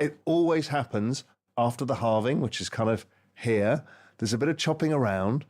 It always happens after the halving, which is kind of here. There's a bit of chopping around.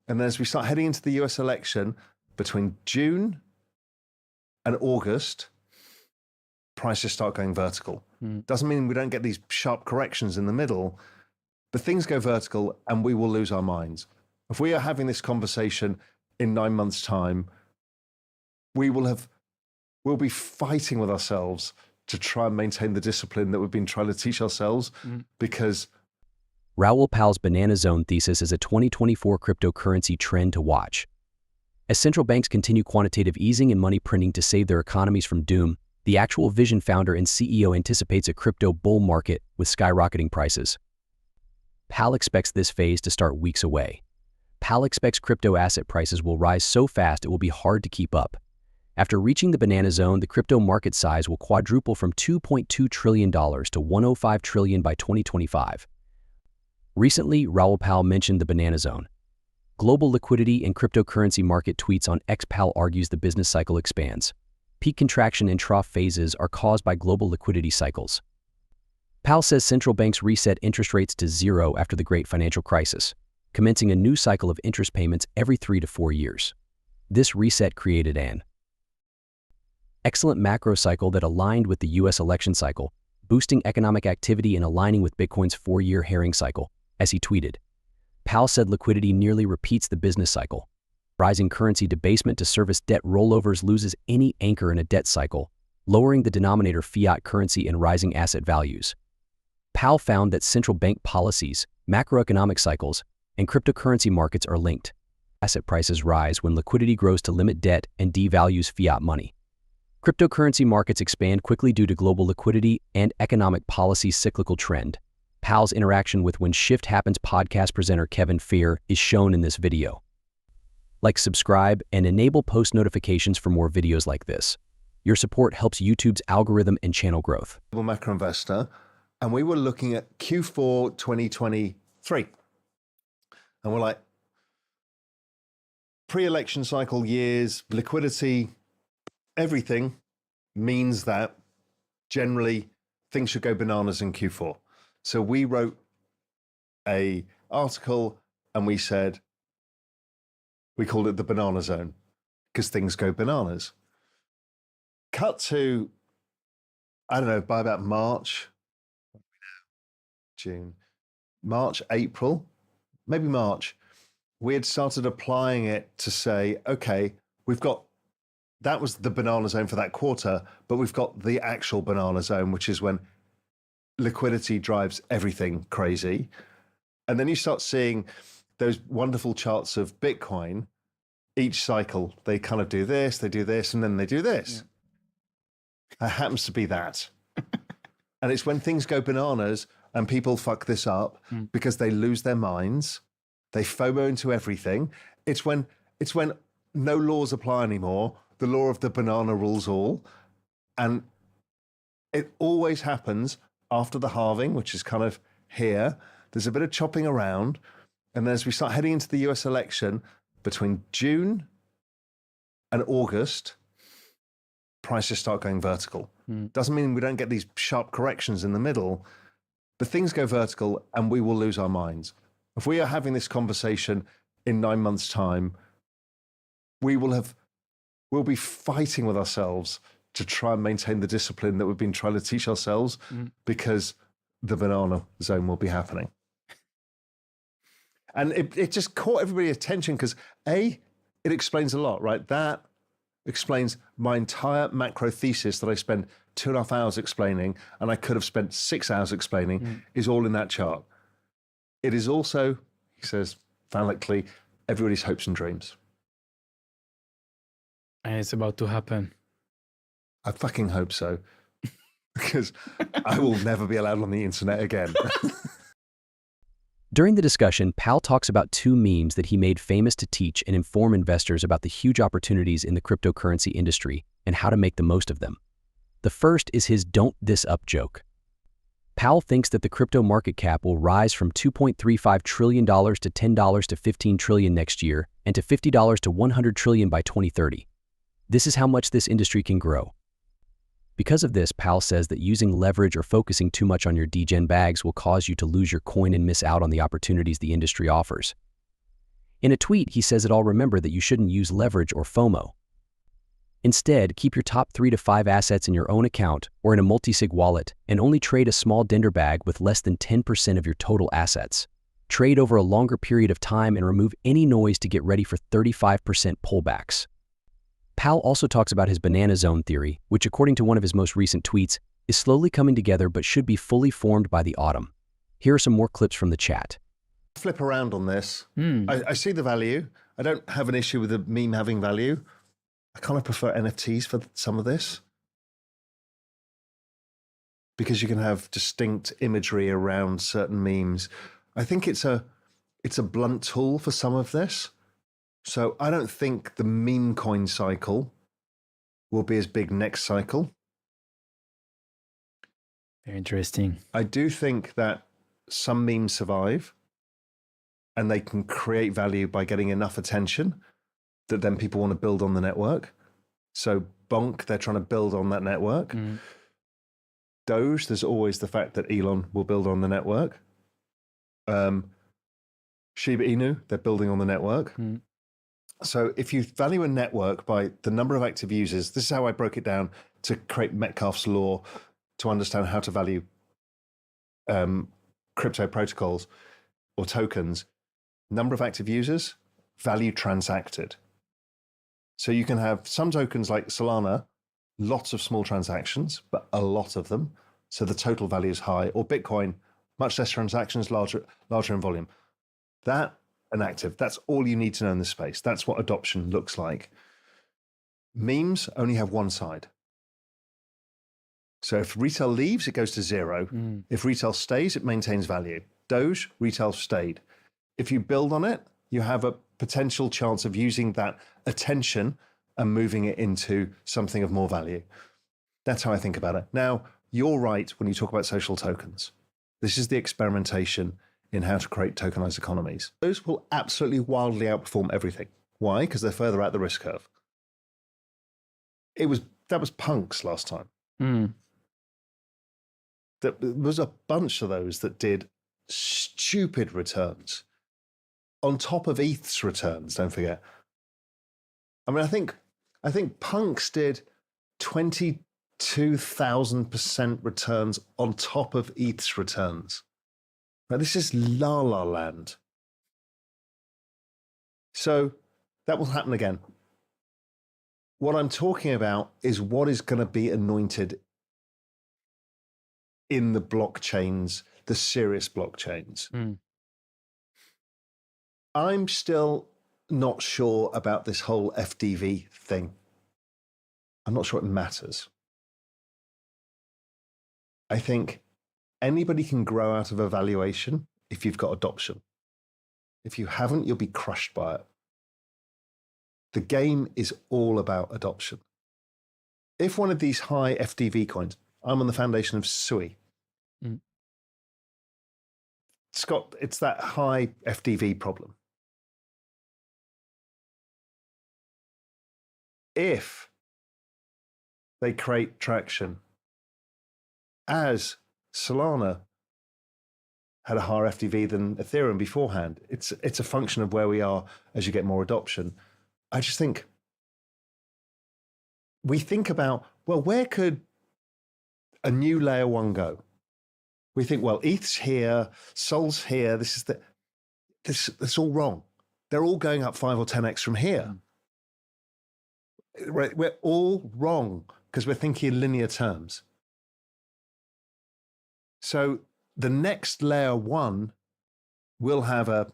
And then as we start heading into the US election, between June and August, prices start going vertical. Doesn't mean we don't get these sharp corrections in the middle, but things go vertical and we will lose our minds. If we are having this conversation in 9 months' time, we'll be fighting with ourselves to try and maintain the discipline that we've been trying to teach ourselves because Raoul Pal's banana zone thesis is a 2024 cryptocurrency trend to watch. As central banks continue quantitative easing and money printing to save their economies from doom, the Actual Vision founder and CEO anticipates a crypto bull market with skyrocketing prices. Pal expects this phase to start weeks away. Pal expects crypto asset prices will rise so fast it will be hard to keep up. After reaching the banana zone, the crypto market size will quadruple from $2.2 trillion to $105 trillion by 2025. Recently, Raoul Pal mentioned the banana zone. Global liquidity and cryptocurrency market tweets on X. Pal argues the business cycle expands. Peak contraction and trough phases are caused by global liquidity cycles. Pal says central banks reset interest rates to zero after the great financial crisis, commencing a new cycle of interest payments every 3 to 4 years. This reset created an excellent macro cycle that aligned with the US election cycle, boosting economic activity and aligning with Bitcoin's 4-year herring cycle, as he tweeted. Pal said liquidity nearly repeats the business cycle. Rising currency debasement to service debt rollovers loses any anchor in a debt cycle, lowering the denominator fiat currency and rising asset values. Pal found that central bank policies, macroeconomic cycles, and cryptocurrency markets are linked. Asset prices rise when liquidity grows to limit debt and devalues fiat money. Cryptocurrency markets expand quickly due to global liquidity and economic policy cyclical trend. Pal's interaction with When Shift Happens podcast presenter Kevin Fear is shown in this video. Like, subscribe, and enable post notifications for more videos like this. Your support helps YouTube's algorithm and channel growth. macro investor, and we were looking at Q4 2023. And we're like, pre-election cycle years, liquidity, everything means that generally things should go bananas in Q4. So we wrote an article and we said, we called it the banana zone because things go bananas. Cut to, I don't know, by about March, June, March, April, maybe March, we had started applying it to say, okay, that was the banana zone for that quarter, but we've got the actual banana zone, which is when liquidity drives everything crazy. And then you start seeing those wonderful charts of Bitcoin. Each cycle, they kind of do this, and then they do this. Yeah. It happens to be that. And it's when things go bananas and people fuck this up because they lose their minds. They FOMO into everything. It's when no laws apply anymore. The law of the banana rules all. And it always happens after the halving, which is kind of here. There's a bit of chopping around. And then as we start heading into the US election, between June and August, prices start going vertical. Doesn't mean we don't get these sharp corrections in the middle, but things go vertical and we will lose our minds. If we are having this conversation in 9 months' time, we'll be fighting with ourselves to try and maintain the discipline that we've been trying to teach ourselves because the banana zone will be happening. And it just caught everybody's attention because it explains a lot, right? That explains my entire macro thesis that I spent 2.5 hours explaining, and I could have spent 6 hours explaining, is all in that chart. It is also, he says, phallically, everybody's hopes and dreams. And it's about to happen. I fucking hope so, because I will never be allowed on the internet again. During the discussion, Pal talks about 2 memes that he made famous to teach and inform investors about the huge opportunities in the cryptocurrency industry and how to make the most of them. The first is his "don't this up" joke. Pal thinks that the crypto market cap will rise from $2.35 trillion to $10 to $15 trillion next year and to $50 to $100 trillion by 2030. This is how much this industry can grow. Because of this, Pal says that using leverage or focusing too much on your degen bags will cause you to lose your coin and miss out on the opportunities the industry offers. In a tweet, he says it all remember that you shouldn't use leverage or FOMO. Instead, keep your top 3 to 5 assets in your own account or in a multi-sig wallet and only trade a small dender bag with less than 10% of your total assets. Trade over a longer period of time and remove any noise to get ready for 35% pullbacks. Pal also talks about his banana zone theory, which according to one of his most recent tweets, is slowly coming together but should be fully formed by the autumn. Here are some more clips from the chat. Flip around on this. I see the value. I don't have an issue with the meme having value. I kind of prefer NFTs for some of this because you can have distinct imagery around certain memes. I think it's a blunt tool for some of this. So I don't think the meme coin cycle will be as big next cycle. Very interesting. I do think that some memes survive and they can create value by getting enough attention that then people want to build on the network. So Bonk, they're trying to build on that network. Doge, there's always the fact that Elon will build on the network. Shiba Inu, they're building on the network. So if you value a network by the number of active users, this is how I broke it down to create Metcalfe's law to understand how to value crypto protocols or tokens. Number of active users, value transacted. So you can have some tokens like Solana, lots of small transactions, but a lot of them. So the total value is high. Or Bitcoin, much less transactions, larger in volume. That and active, that's all you need to know in this space. That's what adoption looks like. Memes only have one side. So if retail leaves, it goes to 0. If retail stays, it maintains value. Doge, retail stayed. If you build on it, you have a potential chance of using that attention and moving it into something of more value. That's how I think about it. Now, you're right when you talk about social tokens. This is the experimentation in how to create tokenized economies. Those will absolutely wildly outperform everything. Why? Because they're further out the risk curve. That was punks last time. There was a bunch of those that did stupid returns on top of ETH's returns, don't forget. I mean, I think punks did 22,000% returns on top of ETH's returns. Now, this is la la land. So that will happen again. What I'm talking about is what is going to be anointed in the blockchains, the serious blockchains. I'm still not sure about this whole FDV thing. I'm not sure it matters. I think anybody can grow out of a valuation if you've got adoption. If you haven't, you'll be crushed by it. The game is all about adoption. If one of these high FDV coins, I'm on the foundation of Sui. Scott, it's that high FDV problem. If they create traction, as Solana had a higher FDV than Ethereum beforehand, it's a function of where we are as you get more adoption. I just think we think about, well, where could a new layer one go? We think, well, ETH's here, Sol's here. That's all wrong. They're all going up 5 or 10x from here. Right? We're all wrong because we're thinking in linear terms. So the next layer one will have a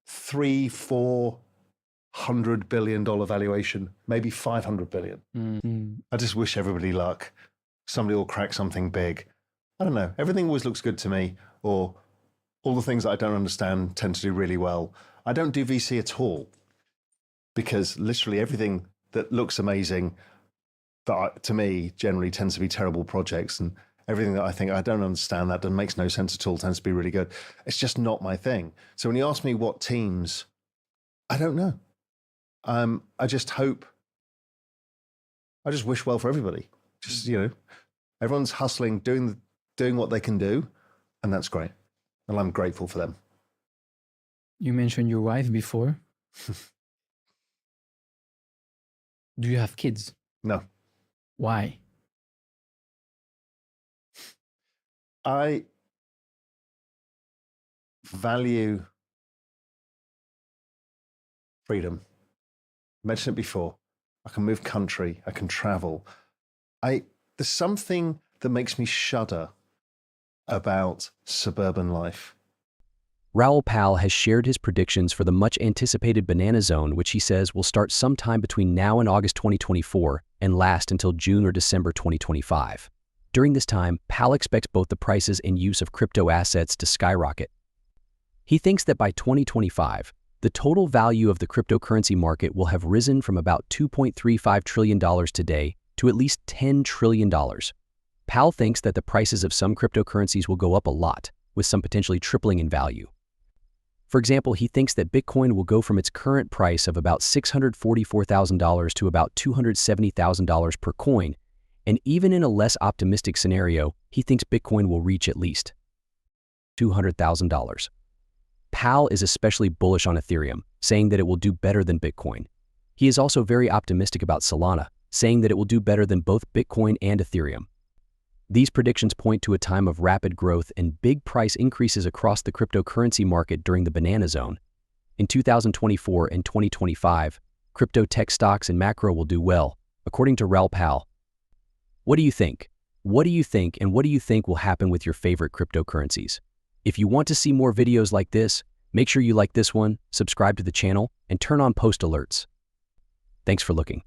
$300-400 billion valuation, maybe $500 billion. I just wish everybody luck. Somebody will crack something big. I don't know. Everything always looks good to me, or all the things that I don't understand tend to do really well. I don't do VC at all because literally everything that looks amazing, to me, generally tends to be terrible projects, and everything that I think I don't understand, that makes no sense at all, tends to be really good. It's just not my thing. So when you ask me what teams, I don't know. I just wish well for everybody. Just, everyone's hustling, doing what they can do, and that's great. And I'm grateful for them. You mentioned your wife before. Do you have kids? No. Why? I value freedom. I mentioned it before. I can move country. I can travel. There's something that makes me shudder about suburban life. Raoul Pal has shared his predictions for the much-anticipated banana zone, which he says will start sometime between now and August 2024 and last until June or December 2025. During this time, Pal expects both the prices and use of crypto assets to skyrocket. He thinks that by 2025, the total value of the cryptocurrency market will have risen from about $2.35 trillion today to at least $10 trillion. Pal thinks that the prices of some cryptocurrencies will go up a lot, with some potentially tripling in value. For example, he thinks that Bitcoin will go from its current price of about $644,000 to about $270,000 per coin, and even in a less optimistic scenario, he thinks Bitcoin will reach at least $200,000. Pal is especially bullish on Ethereum, saying that it will do better than Bitcoin. He is also very optimistic about Solana, saying that it will do better than both Bitcoin and Ethereum. These predictions point to a time of rapid growth and big price increases across the cryptocurrency market during the banana zone. In 2024 and 2025, crypto tech stocks and macro will do well, according to Raoul Pal. What do you think? What do you think, and what do you think will happen with your favorite cryptocurrencies? If you want to see more videos like this, make sure you like this one, subscribe to the channel, and turn on post alerts. Thanks for looking.